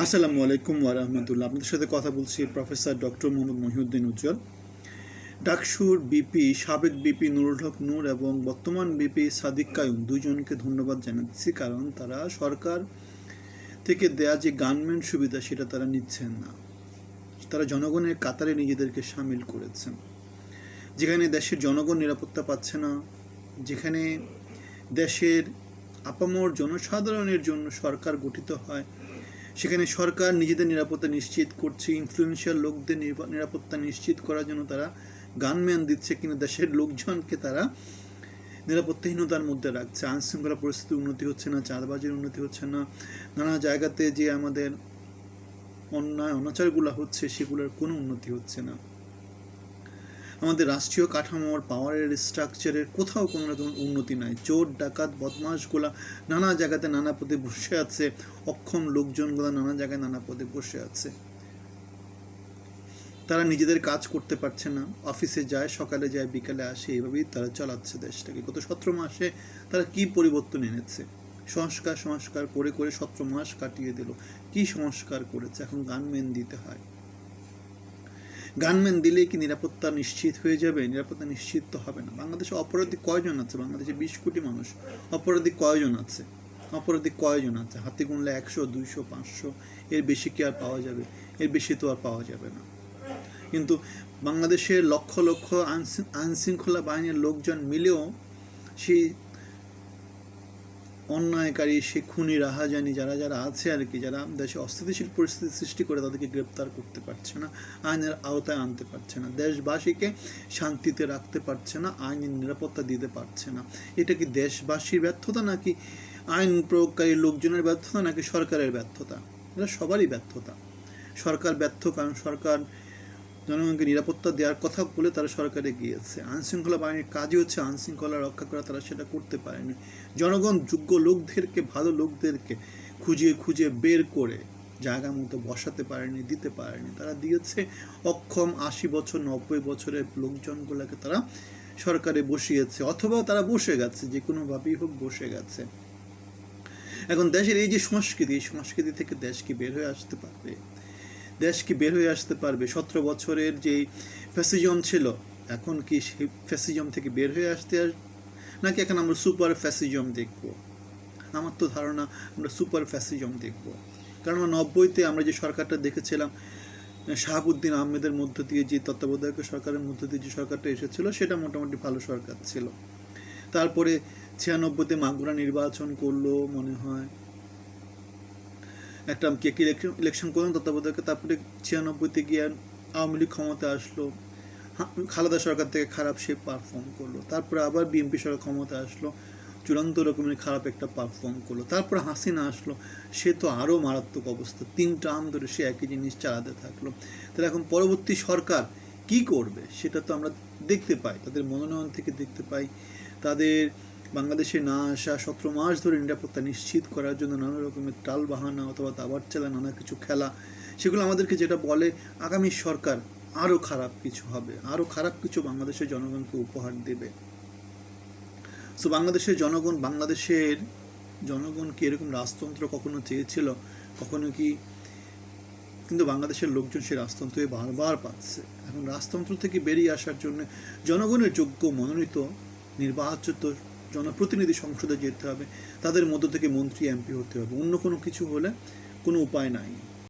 আসসালামু আলাইকুম ওয়া রাহমাতুল্লাহ। আপনাদের সাথে কথা বলছি প্রফেসর ডক্টর মোহাম্মদ মহিউদ্দিন উজ্জ্বল। ডাকসুর বিপি, সাবেক বিপি নুরুল হক নূর এবং বর্তমান বিপি সাদিক কায়ুম দুইজনকে ধন্যবাদ জানাচ্ছি, কারণ তারা সরকার থেকে দেয়া যে গানম্যান সুবিধা সেটা তারা নিচ্ছেন না। তারা জনগণের কাতারে নিজেদেরকে সামিল করেছেন। যেখানে দেশের জনগণ নিরাপত্তা পাচ্ছে না, যেখানে দেশের আপামর জনসাধারণের জন্য সরকার গঠিত হয়, সেখানে সরকার নিজেদের নিরাপত্তা নিশ্চিত করছে, ইনফ্লুয়েন্সিয়াল লোকদের নিরাপত্তা নিশ্চিত করার জন্য তারা গানম্যান দিচ্ছে, কিন্তু দেশের লোকজনকে তারা নিরাপত্তাহীনতার মধ্যে রাখছে। আইনশৃঙ্খলা পরিস্থিতির উন্নতি হচ্ছে না, চাঁদাবাজির উন্নতি হচ্ছে না, নানা জায়গাতে যে আমাদের অন্যায় অনাচারগুলো হচ্ছে সেগুলোর কোনো উন্নতি হচ্ছে না। আমাদের রাষ্ট্রীয় কাঠামোর পাওয়ারের স্ট্রাকচারের কোথাও কোনো রকম উন্নতি নাই। চোর ডাকাত বদমাশগুলা নানা জায়গাতে নানা পদে বসে আছে, অক্ষম লোকজনগুলা নানা জায়গায় নানা পদে বসে আছে। তারা নিজেদের কাজ করতে পারছে না, অফিসে যায়, সকালে যায়, বিকালে আসে, এইভাবেই তারা চালাচ্ছে দেশটাকে। গত 17 মাসে তারা কি পরিবর্তন এনেছে? সংস্কার করে করে 17 মাস কাটিয়ে দিল। কি সংস্কার করেছে? এখন গানম্যান দিতে হয়। গানম্যান দিলেই কি নিরাপত্তা নিশ্চিত হয়ে যাবে? নিরাপত্তা নিশ্চিত তো হবে না। বাংলাদেশে অপরাধী কয়জন আছে? বাংলাদেশে 20 কোটি মানুষ। অপরাধী কয়জন আছে? হাতে গুনলে 100, 200, 500, এর বেশি কি আর পাওয়া যাবে? এর বেশি তো আর পাওয়া যাবে না। কিন্তু বাংলাদেশের লক্ষ লক্ষ আইনশৃঙ্খলা বাহিনীর লোকজন মিলেও সেই অন্যায়কারী, সে খুনি, রাহাজানি যারা যারা আছে আর কি, যারা দেশে অস্থিতিশীল পরিস্থিতি সৃষ্টি করে, তাদেরকে গ্রেপ্তার করতে পারছে না, আইনের আওতায় আনতে পারছে না, দেশবাসীকে শান্তিতে রাখতে পারছে না, আইনের নিরাপত্তা দিতে পারছে না। এটা কি দেশবাসীর ব্যর্থতা, নাকি আইন প্রয়োগকারী লোকজনের ব্যর্থতা, নাকি সরকারের ব্যর্থতা? এটা সবারই ব্যর্থতা। সরকার ব্যর্থ, কারণ সরকার জনগণকে নিরাপত্তা দেওয়ার কথা বলে তারা সরকারে গিয়েছে। আইনশৃঙ্খলা বাহিনীর কাজই হচ্ছে আইনশৃঙ্খলা রক্ষা করা, তারা সেটা করতে পারেনি। জনগণ যোগ্য লোকদেরকে, ভালো লোকদেরকে খুঁজে খুঁজে বের করে জায়গা মতো বসাতে পারেনি, দিতে পারেনি। তারা দিয়েছে অক্ষম 80 বছর 90 বছরের লোকজনগুলোকে তারা সরকারে বসিয়েছে, অথবা তারা বসে গেছে, যে কোনোভাবেই হোক বসে গেছে। এখন দেশের এই যে সংস্কৃতি, এই সংস্কৃতি থেকে দেশ কি বের হয়ে আসতে পারবে? 17 বছরের যে ফ্যাসিজম ছিল, এখন কি সেই ফ্যাসিজম থেকে বের হয়ে আসতে নাকি এখন আমরা সুপার ফ্যাসিজম দেখব? আমার তো ধারণা আমরা সুপার ফ্যাসিজম দেখব। কারণ 90-তে আমরা যে সরকারটা দেখেছিলাম, শাহাবুদ্দিন আহমেদের মধ্য দিয়ে, যে তত্ত্বাবধায়ক সরকারের মধ্য দিয়ে যে সরকারটা এসেছিল, সেটা মোটামুটি ভালো সরকার ছিল। তারপরে 96-তে মাগুরা নির্বাচন করলো মনে হয়, একটা ইলেকশন করলাম তত্ত্বাবধায়ক। তারপরে 96-তে গিয়ে আওয়ামী লীগ ক্ষমতা আসলো, খালেদা সরকার থেকে খারাপ সে পারফর্ম করলো। তারপরে আবার বিএনপি সরকার ক্ষমতা আসলো, চূড়ান্ত রকমের খারাপ একটা পারফর্ম করলো। তারপরে হাসিনা আসলো, সে তো আরও মারাত্মক অবস্থা, 3 টার্ম ধরে সে একই জিনিস চালাতে থাকলো। তাহলে এখন পরবর্তী সরকার কি করবে সেটা তো আমরা দেখতে পাই, তাদের মনোনয়ন থেকে দেখতে পাই। তাদের বাংলাদেশে না আসা, 17 মাস ধরে নিরাপত্তা নিশ্চিত করার জন্য নানা রকমের টাল বাহানা অথবা দাবার চালা, নানা কিছু খেলা, সেগুলো আমাদেরকে যেটা বলে আগামী সরকার আরও খারাপ কিছু হবে, আরও খারাপ কিছু বাংলাদেশের জনগণকে উপহার দেবে। সো বাংলাদেশের জনগণ কি এরকম রাজতন্ত্র কখনো চেয়েছিল? কখনো কি? কিন্তু বাংলাদেশের লোকজন সেই রাজতন্ত্রে বারবার পাচ্ছে। এখন রাজতন্ত্র থেকে বেরিয়ে আসার জন্য জনগণের যোগ্য মনোনীত নির্বাচিত জনপ্রতিনিধি সংসদে যেতে হবে, তাদের মধ্য থেকে মন্ত্রী এমপি হতে হবে। অন্য কোনো কিছু হলে কোনো উপায় নাই।